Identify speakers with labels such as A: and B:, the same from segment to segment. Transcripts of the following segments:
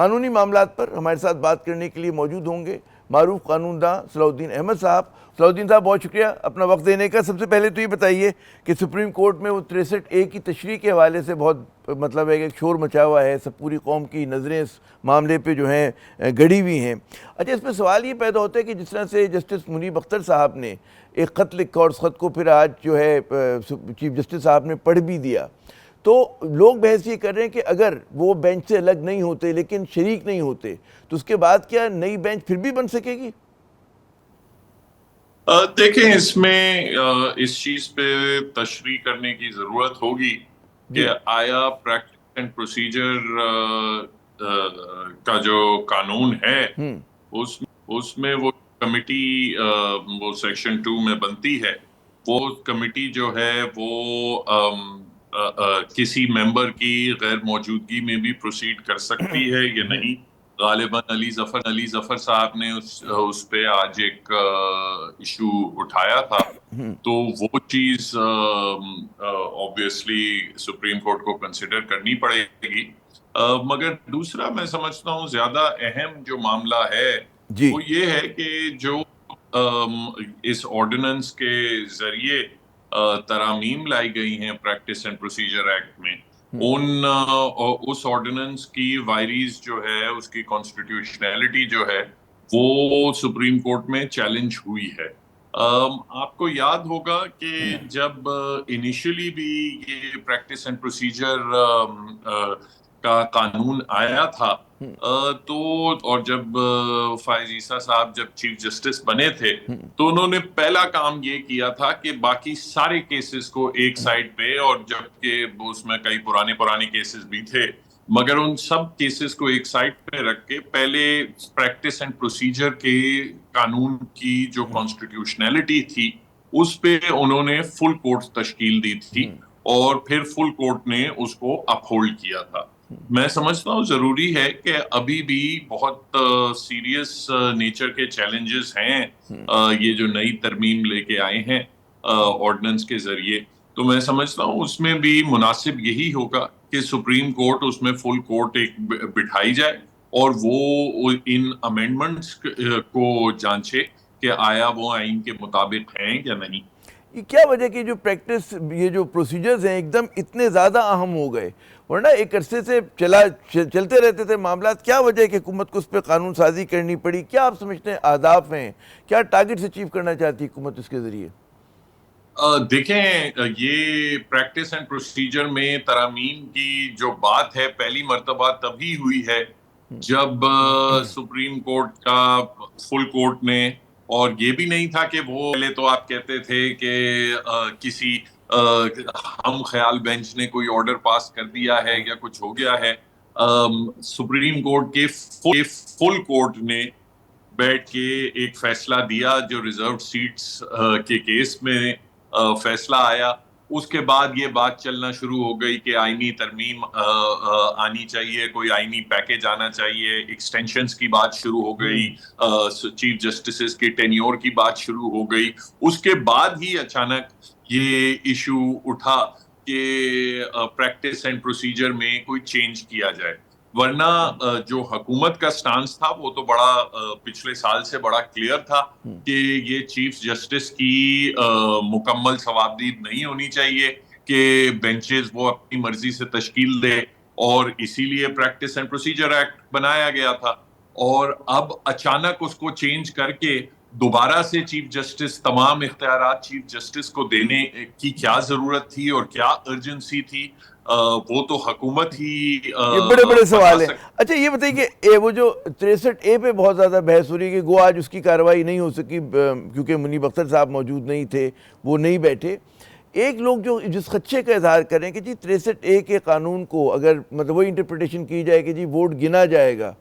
A: قانونی معاملات پر ہمارے ساتھ بات کرنے کے لیے موجود ہوں گے معروف قانون داں صلاح الدین احمد صاحب. صلاح الدین صاحب بہت شکریہ اپنا وقت دینے کا. سب سے پہلے تو یہ بتائیے کہ سپریم کورٹ میں وہ 63A کی تشریح کے حوالے سے بہت مطلب ہے کہ شور مچا ہوا ہے, سب پوری قوم کی نظریں اس معاملے پہ جو ہیں گڑی ہوئی ہیں. اچھا, اس پہ سوال یہ پیدا ہوتا ہے کہ جس طرح سے جسٹس منیب اختر صاحب نے ایک خط لکھا اور اس خط کو پھر آج جو ہے چیف جسٹس صاحب نے پڑھ بھی دیا, تو لوگ بحث یہ کر رہے ہیں کہ اگر وہ بینچ سے الگ نہیں ہوتے لیکن شریک نہیں ہوتے تو اس کے بعد کیا نئی بینچ پھر بھی بن سکے گی؟
B: دیکھیں, اس میں اس چیز پہ تشریح کرنے کی ضرورت ہوگی کہ آیا پریکٹس اینڈ پروسیجر کا جو قانون ہے اس میں وہ کمیٹی وہ سیکشن 2 میں بنتی ہے, وہ کمیٹی جو ہے وہ کسی ممبر کی غیر موجودگی میں بھی پروسیڈ کر سکتی ہے یا نہیں. غالباً علی ظفر صاحب نے اس پہ آج ایک ایشو اٹھایا تھا, تو وہ چیز obviously سپریم کورٹ کو کنسیڈر کرنی پڑے گی. مگر دوسرا میں سمجھتا ہوں زیادہ اہم جو معاملہ ہے وہ یہ ہے کہ جو اس آرڈیننس کے ذریعے ترامیم لائی گئی ہیں پریکٹس اینڈ پروسیجر ایکٹ میں, اس آرڈیننس کی وائریز جو ہے, اس کی کانسٹیٹیوشنلٹی جو ہے وہ سپریم کورٹ میں چیلنج ہوئی ہے. آپ کو یاد ہوگا کہ جب انیشلی بھی یہ پریکٹس اینڈ پروسیجر کا قانون آیا تھا تو اور جب فائز عیسیٰ صاحب جب چیف جسٹس بنے تھے تو انہوں نے پہلا کام یہ کیا تھا کہ باقی سارے کیسز کو ایک سائڈ پہ, اور جبکہ اس میں کئی پرانے کیسز بھی تھے, مگر ان سب کیسز کو ایک سائڈ پہ رکھ کے پہلے پریکٹس اینڈ پروسیجر کے قانون کی جو کانسٹیٹیوشنلٹی تھی اس پہ انہوں نے فل کورٹ تشکیل دی تھی اور پھر فل کورٹ نے اس کو اپہولڈ کیا تھا. میں سمجھتا ہوں ضروری ہے کہ ابھی بھی بہت سیریس نیچر کے چیلنجز ہیں یہ جو نئی ترمیم لے کے آئے ہیں آرڈیننس کے ذریعے, تو میں سمجھتا ہوں اس میں بھی مناسب یہی ہوگا کہ سپریم کورٹ اس میں فل کورٹ ایک بٹھائی جائے اور وہ ان امینڈمنٹس کو جانچے کہ آیا وہ آئین کے مطابق ہیں یا نہیں.
A: یہ کیا وجہ کہ جو پریکٹس یہ جو پروسیجرز ہیں ایک دم اتنے زیادہ اہم ہو گئے, ورنہ ایک عرصے سے چلتے رہتے تھے معاملات, کیا وجہ ہے کہ حکومت کو اس پہ قانون سازی کرنی پڑی؟ کیا آپ سمجھتے ہیں اہداف ہیں, کیا ٹارگٹس اچیو کرنا چاہتی حکومت اس کے ذریعے؟
B: دیکھیں, یہ پریکٹس اینڈ پروسیجر میں ترامیم کی جو بات ہے پہلی مرتبہ تبھی ہوئی ہے جب سپریم کورٹ کا فل کورٹ نے, اور یہ بھی نہیں تھا کہ وہ پہلے تو آپ کہتے تھے کہ کسی ہم خیال بینچ نے کوئی آرڈر پاس کر دیا ہے یا کچھ ہو گیا ہے. سپریم کورٹ کے فل کورٹ نے بیٹھ کے ایک فیصلہ دیا جو ریزرو سیٹس کے کیس میں فیصلہ آیا. اس کے بعد یہ بات چلنا شروع ہو گئی کہ آئینی ترمیم آنی چاہیے, کوئی آئینی پیکیج آنا چاہیے, ایکسٹینشنز کی بات شروع ہو گئی, چیف جسٹسز کے ٹینیور کی بات شروع ہو گئی. اس کے بعد ہی اچانک یہ ایشو اٹھا کہ پریکٹس اینڈ پروسیجر میں کوئی چینج کیا جائے, ورنہ جو حکومت کا سٹانس تھا وہ تو بڑا پچھلے سال سے بڑا کلیئر تھا کہ یہ چیف جسٹس کی مکمل صوابدید نہیں ہونی چاہیے کہ بینچز وہ اپنی مرضی سے تشکیل دے, اور اسی لیے پریکٹس اینڈ پروسیجر ایکٹ بنایا گیا تھا. اور اب اچانک اس کو چینج کر کے دوبارہ سے چیف جسٹس تمام اختیارات چیف جسٹس کو دینے کی کیا ضرورت تھی اور کیا ارجنسی تھی, وہ تو حکومت ہی
A: یہ بڑے سوال ہیں. اچھا یہ بتائیے کہ وہ جو 63A پہ بہت زیادہ بحث ہو رہی ہے کہ گو آج اس کی کارروائی نہیں ہو سکی کیونکہ منیب اختر صاحب موجود نہیں تھے, وہ نہیں بیٹھے. ایک لوگ جو جس خدشے کا اظہار کریں کہ جی 63A کے قانون کو اگر مطلب وہی انٹرپریٹیشن کی جائے کہ جی ووٹ گنا جائے گا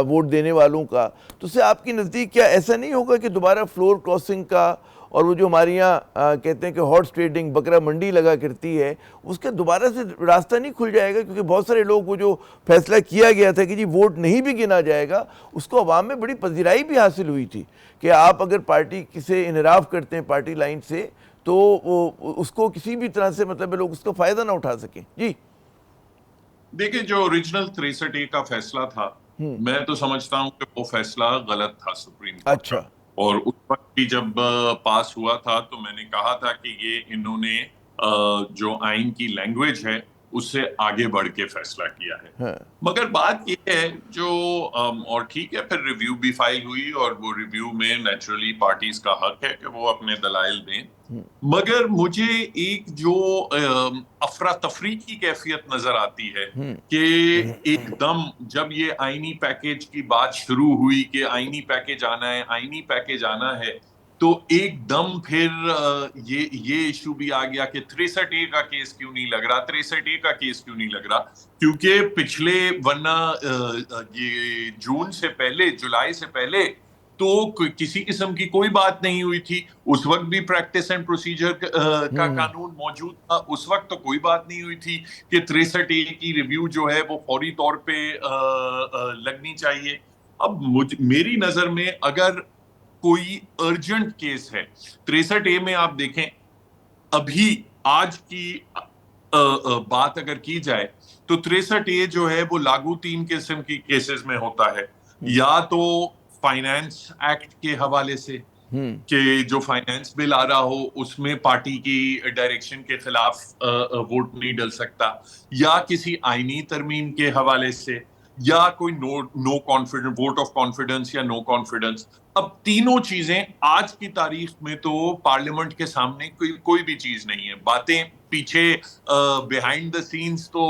A: ووٹ دینے والوں کا, تو اس سے آپ کی نزدیک کیا ایسا نہیں ہوگا کہ دوبارہ فلور کراسنگ کا اور وہ جو ہمارے یہاں کہتے ہیں کہ ہارس ٹریڈنگ بکرا منڈی لگا کرتی ہے اس کا دوبارہ سے راستہ نہیں کھل جائے گا؟ کیونکہ بہت سارے لوگ وہ جو فیصلہ کیا گیا تھا کہ جی ووٹ نہیں بھی گنا جائے گا اس کو عوام میں بڑی پذیرائی بھی حاصل ہوئی تھی کہ آپ اگر پارٹی سے انحراف کرتے ہیں پارٹی لائن سے تو وہ اس کو کسی بھی طرح سے مطلب لوگ اس کا فائدہ نہ اٹھا سکیں. جی
B: دیکھیں, جو اوریجنل 63A کا فیصلہ تھا میں تو سمجھتا ہوں کہ وہ فیصلہ غلط تھا سپریم کورٹ کا.
A: اچھا
B: اور اس وقت بھی جب پاس ہوا تھا تو میں نے کہا تھا کہ یہ انہوں نے جو آئین کی لینگویج ہے اس سے آگے بڑھ کے فیصلہ کیا ہے.
A: ہاں
B: مگر بات یہ ہے جو اور ٹھیک ہے پھر ریویو بھی فائل ہوئی اور وہ ریویو میں نیچرلی پارٹیز کا حق ہے کہ وہ اپنے دلائل دیں. مگر مجھے ایک جو افراتفری کی کیفیت نظر آتی ہے کہ ایک دم جب یہ آئینی پیکیج کی بات شروع ہوئی کہ آئینی پیکیج آنا ہے آئینی پیکیج آنا ہے تو ایک دم پھر یہ ایشو بھی آ گیا کہ 63A کا کیس کیوں نہیں لگ رہا 63A کا کیس کیوں نہیں لگ رہا کیونکہ پچھلے ورنہ یہ جون سے پہلے جولائی سے پہلے تو کسی قسم کی کوئی بات نہیں ہوئی تھی. اس وقت بھی پریکٹس اینڈ پروسیجر کا قانون موجود تھا. اس وقت تو کوئی بات نہیں ہوئی تھی کہ 63A کی ریویو جو ہے وہ فوری طور پہ لگنی چاہیے. اب میری نظر میں اگر کوئی ارجنٹ کیس ہے 63A میں آپ دیکھیں ابھی آج کی بات اگر کی جائے تو 63A جو ہے وہ لاگو 3 قسم کی کیسز میں ہوتا ہے. یا تو فائنانس ایکٹ کے حوالے سے کہ جو فائنانس بل آ رہا ہو اس میں پارٹی کی ڈائریکشن کے خلاف ووٹ نہیں ڈل سکتا یا کسی آئینی ترمیم کے حوالے سے یا کوئی no confidence vote of confidence یا نو کانفیڈنس. اب تینوں چیزیں آج کی تاریخ میں تو پارلیمنٹ کے سامنے کوئی بھی چیز نہیں ہے. باتیں پیچھے بیہائنڈ دا سینز تو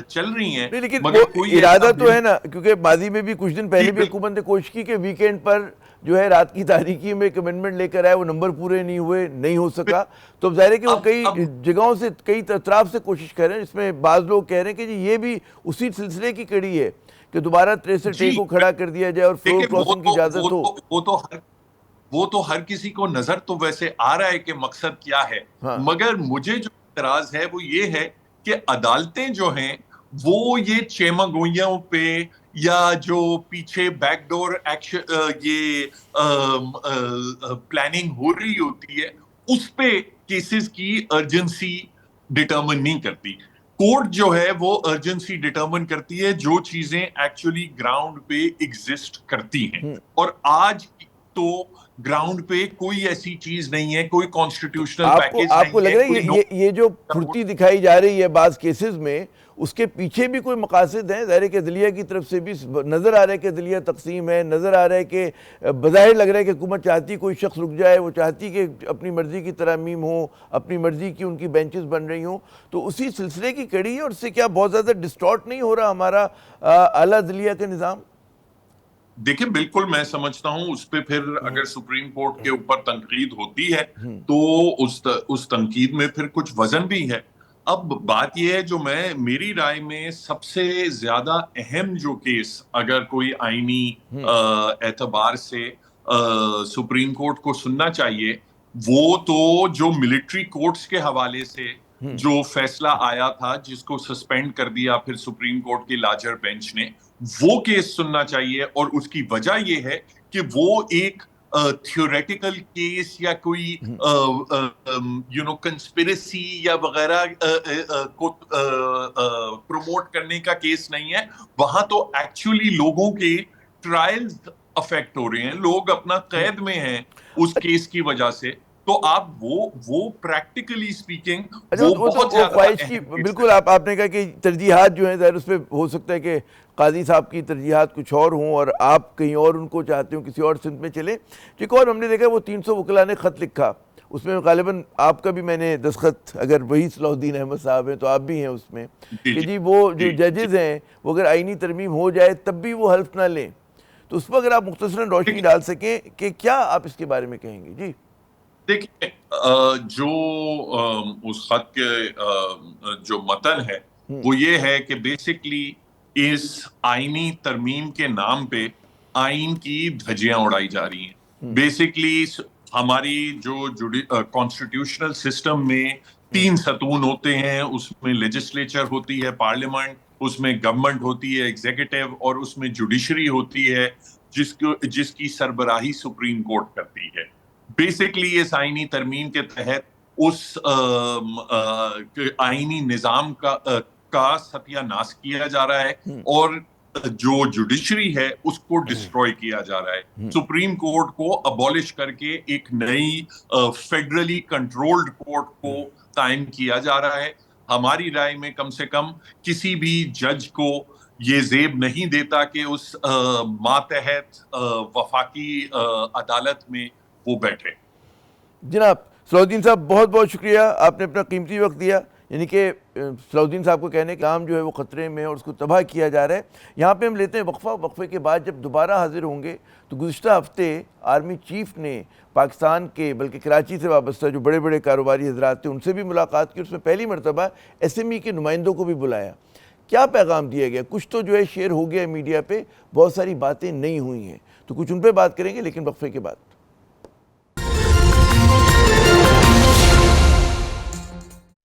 B: چل رہی ہیں
A: لیکن
B: مگر
A: کوئی ارادہ تو ہے نا کیونکہ ماضی میں بھی کچھ دن پہلے بھی حکومت نے کوشش کی کہ ویکینڈ پر جو ہے رات کی تاریکی میں ایک امینڈمنٹ لے کر آئے وہ نمبر پورے نہیں ہوئے نہیں ہو سکا. تو اب ظاہر ہے کہ وہ کئی جگہوں سے کئی اطراف سے کوشش کر رہے ہیں. اس میں بعض لوگ کہہ رہے ہیں کہ جی یہ بھی اسی سلسلے کی کڑی ہے کہ دوبارہ 63A کو کھڑا کر دیا جائے اور فلور کراسنگ کی اجازت ہو.
B: وہ تو ہر کسی کو نظر تو ویسے آ رہا ہے کہ مقصد کیا ہے. مگر مجھے جو اعتراض ہے وہ یہ ہے کہ عدالتیں جو ہیں وہ یہ چیمگوئیوں پہ یا جو پیچھے بیک ڈور ایکشن یہ پلاننگ ہو رہی ہوتی ہے اس پہ کیسز کی ارجنسی ڈٹرمن نہیں کرتی. کورٹ جو ہے وہ ارجنسی ڈٹرمن کرتی ہے جو چیزیں ایکچولی گراؤنڈ پہ ایگزسٹ کرتی ہیں. اور آج تو گراؤنڈ پہ کوئی ایسی چیز نہیں ہے کوئی کانسٹیٹیوشنل پیکیج نہیں ہے.
A: آپ کو لگ رہا ہے یہ جو پھرتی دکھائی جا رہی ہے بعض کیسز میں اس کے پیچھے بھی کوئی مقاصد ہیں؟ ظاہر ہے کہ عدلیہ کی طرف سے بھی نظر آ رہا ہے کہ عدلیہ تقسیم ہے, نظر آ رہا ہے کہ بظاہر لگ رہا ہے کہ حکومت چاہتی کوئی شخص رک جائے, وہ چاہتی کہ اپنی مرضی کی ترامیم ہوں, اپنی مرضی کی ان کی بینچز بن رہی ہوں. تو اسی سلسلے کی کڑی ہے اور اس سے کیا بہت زیادہ ڈسٹارٹ نہیں ہو رہا ہمارا اعلیٰ عدلیہ کا نظام؟
B: دیکھیں بالکل میں سمجھتا ہوں اس پہ پھر اگر سپریم کورٹ کے اوپر تنقید ہوتی ہے تو اس تنقید میں پھر کچھ وزن بھی ہے. اب بات یہ ہے جو میری رائے میں سب سے زیادہ اہم جو کیس اگر کوئی آئینی اعتبار سے سپریم کورٹ کو سننا چاہیے وہ تو جو ملٹری کورٹس کے حوالے سے جو فیصلہ آیا تھا جس کو سسپینڈ کر دیا پھر سپریم کورٹ کی لارجر بینچ نے, وہ کیس سننا چاہیے. اور اس کی وجہ یہ ہے کہ وہ ایک تھیوریٹیکل کیس یا کوئی کنسپیریسی یا وغیرہ کو پروموٹ کرنے کا کیس نہیں ہے. وہاں تو ایکچولی لوگوں کے ٹرائلز افیکٹ ہو رہے ہیں, لوگ اپنا قید میں ہیں اس کیس کی وجہ سے. تو آپ وہ پریکٹیکلی اسپیکنگ وہ بہت زیادہ
A: خواہش کی بالکل آپ نے کہا کہ ترجیحات جو ہیں ظاہر اس پہ ہو سکتا ہے کہ قاضی صاحب کی ترجیحات کچھ اور ہوں اور آپ کہیں اور ان کو چاہتے ہوں کسی اور سمت میں چلیں. ایک اور ہم نے دیکھا وہ 300 وکلاء نے خط لکھا, اس میں غالباً آپ کا بھی میں نے دستخط, اگر وہی صلاح الدین احمد صاحب ہیں تو آپ بھی ہیں اس میں, کہ جی وہ جو ججز ہیں وہ اگر آئینی ترمیم ہو جائے تب بھی وہ حلف نہ لیں. تو اس پر اگر آپ مختصراً روشنی ڈال سکیں کہ کیا آپ اس کے بارے میں کہیں گے؟ جی
B: دیکھیں جو اس خط کے جو متن ہے وہ یہ ہے کہ بیسکلی اس آئینی ترمیم کے نام پہ آئین کی دھجیاں اڑائی جا رہی ہیں. بیسکلی ہماری جو کانسٹیٹیوشنل سسٹم میں 3 ستون ہوتے ہیں, اس میں لیجسلیچر ہوتی ہے پارلیمنٹ, اس میں گورنمنٹ ہوتی ہے ایگزیکٹو, اور اس میں جوڈیشری ہوتی ہے جس کی سربراہی سپریم کورٹ کرتی ہے. بیسکلی اس آئینی ترمیم کے تحت اس آئینی نظام کا ستیہ ناش کیا جا رہا ہے. اور جو جوڈیشری ہے اس کو ڈسٹروائے کیا جا رہا ہے. سپریم کورٹ کو ابولش کر کے ایک نئی فیڈرلی کنٹرولڈ کورٹ کو قائم کیا جا رہا ہے. ہماری رائے میں کم سے کم کسی بھی جج کو یہ زیب نہیں دیتا کہ اس ماتحت وفاقی عدالت میں وہ بیٹھے.
A: جناب صلاح الدین صاحب بہت بہت شکریہ، آپ نے اپنا قیمتی وقت دیا. یعنی کہ صلاح الدین صاحب کو کہنے کا کام جو ہے وہ خطرے میں اور اس کو تباہ کیا جا رہا ہے. یہاں پہ ہم لیتے ہیں وقفہ. وقفے کے بعد جب دوبارہ حاضر ہوں گے تو گزشتہ ہفتے آرمی چیف نے پاکستان کے بلکہ کراچی سے وابستہ جو بڑے بڑے کاروباری حضرات تھے ان سے بھی ملاقات کی. اس میں پہلی مرتبہ ایس ایم ای کے نمائندوں کو بھی بلایا. کیا پیغام دیا گیا؟ کچھ تو جو ہے شیئر ہو گیا میڈیا پہ، بہت ساری باتیں نہیں ہوئی ہیں، تو کچھ ان پہ بات کریں گے لیکن وقفے کے بعد.